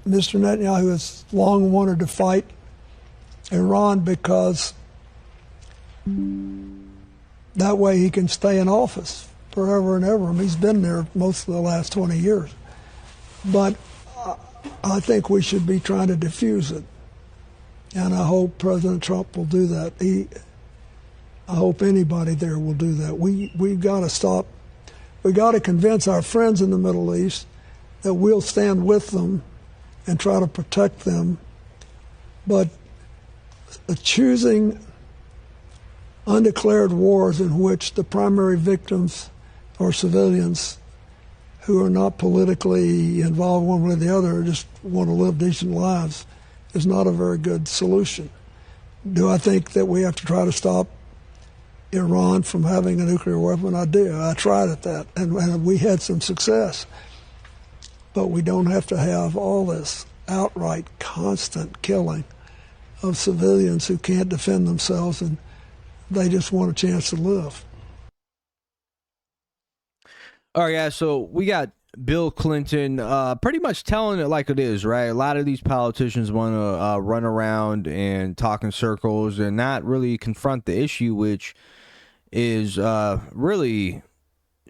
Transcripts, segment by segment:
Mr. Netanyahu has long wanted to fight Iran because that way he can stay in office forever and ever. I mean, he's been there most of the last 20 years. But I think we should be trying to diffuse it. And I hope President Trump will do that. I hope anybody there will do that. We've got to stop. We've got to convince our friends in the Middle East that we'll stand with them and try to protect them. But choosing undeclared wars in which the primary victims are civilians who are not politically involved one way or the other, just want to live decent lives, is not a very good solution. Do I think that we have to try to stop Iran from having a nuclear weapon? I do. I tried at that, and we had some success. But we don't have to have all this outright, constant killing of civilians who can't defend themselves and they just want a chance to live. All right, yeah, so we got Bill Clinton pretty much telling it like it is, right? A lot of these politicians want to run around and talk in circles and not really confront the issue, which is really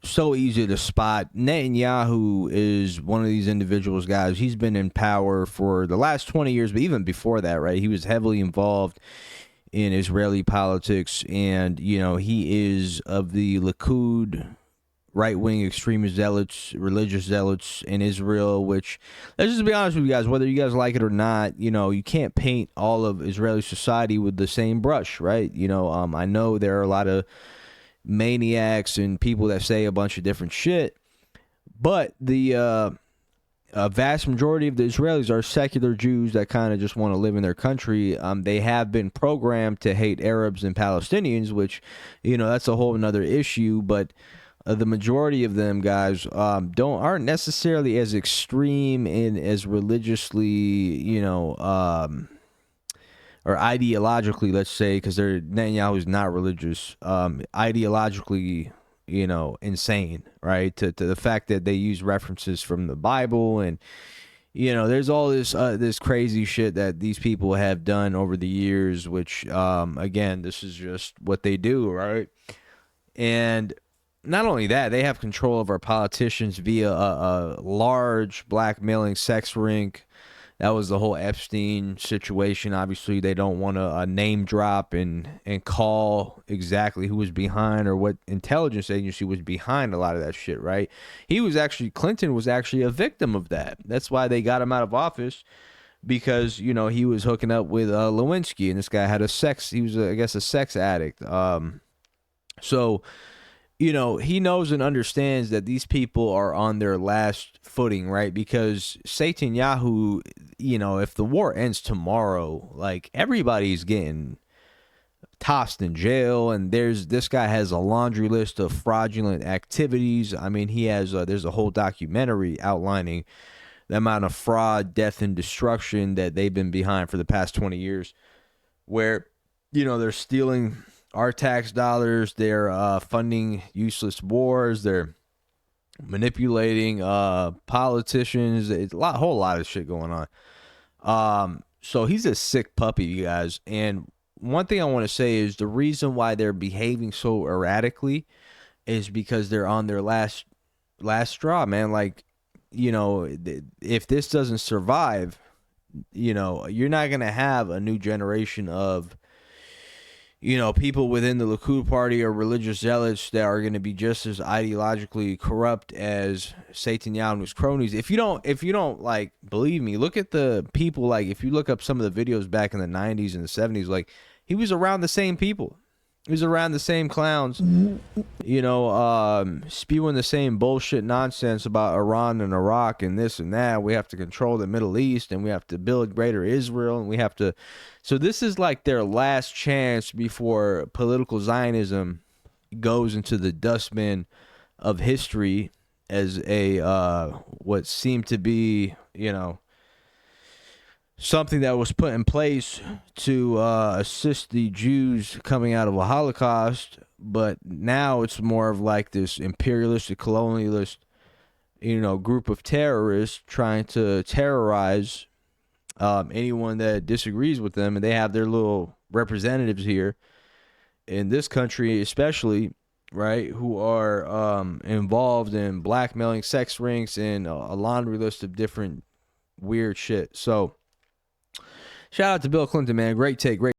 so easy to spot. Netanyahu is one of these individuals, guys. He's been in power for the last 20 years, but even before that, right? He was heavily involved in Israeli politics, and, you know, he is of the Likud right-wing extremist zealots, religious zealots in Israel, which, let's just be honest with you guys, whether you guys like it or not, you know, you can't paint all of Israeli society with the same brush, right? You know, I know there are a lot of maniacs and people that say a bunch of different shit, but the vast majority of the Israelis are secular Jews that kind of just want to live in their country. They have been programmed to hate Arabs and Palestinians, which, you know, that's a whole another issue, but the majority of them, guys, aren't necessarily as extreme and as religiously, you know, or ideologically, let's say, because Netanyahu is not religious, ideologically, you know, insane, right? To the fact that they use references from the Bible, and, you know, there's all this crazy shit that these people have done over the years, which, again, this is just what they do, right? And not only that, they have control of our politicians via a large blackmailing sex ring. That was the whole Epstein situation. Obviously, they don't want to name drop and call exactly who was behind or what intelligence agency was behind a lot of that shit, right? Clinton was actually a victim of that. That's why they got him out of office, because, you know, he was hooking up with Lewinsky, and this guy had he was, I guess, a sex addict. So, you know, he knows and understands that these people are on their last footing, right? Because Netanyahu, you know, if the war ends tomorrow, like, everybody's getting tossed in jail, and this guy has a laundry list of fraudulent activities. I mean, he has there's a whole documentary outlining the amount of fraud, death, and destruction that they've been behind for the past 20 years, where, you know, they're stealing our tax dollars, they're funding useless wars, they're manipulating politicians. It's a whole lot of shit going on. So he's a sick puppy, you guys. And one thing I want to say is the reason why they're behaving so erratically is because they're on their last straw, man. Like, you know, if this doesn't survive, you know, you're not going to have a new generation of, you know, people within the Likud party or religious zealots that are going to be just as ideologically corrupt as Netanyahu and his cronies. If you don't like believe me, look at the people. Like, if you look up some of the videos back in the 90s and the 70s, like, he was around the same people. He was around the same clowns, you know, spewing the same bullshit nonsense about Iran and Iraq and this and that. We have to control the Middle East, and we have to build greater Israel, and we have to. So this is like their last chance before political Zionism goes into the dustbin of history as a what seemed to be, you know, something that was put in place to assist the Jews coming out of a Holocaust, but now it's more of like this imperialistic, colonialist, group of terrorists trying to terrorize anyone that disagrees with them, and they have their little representatives here in this country, especially, right, who are involved in blackmailing, sex rings, and a laundry list of different weird shit. So, shout out to Bill Clinton, man. Great take, great.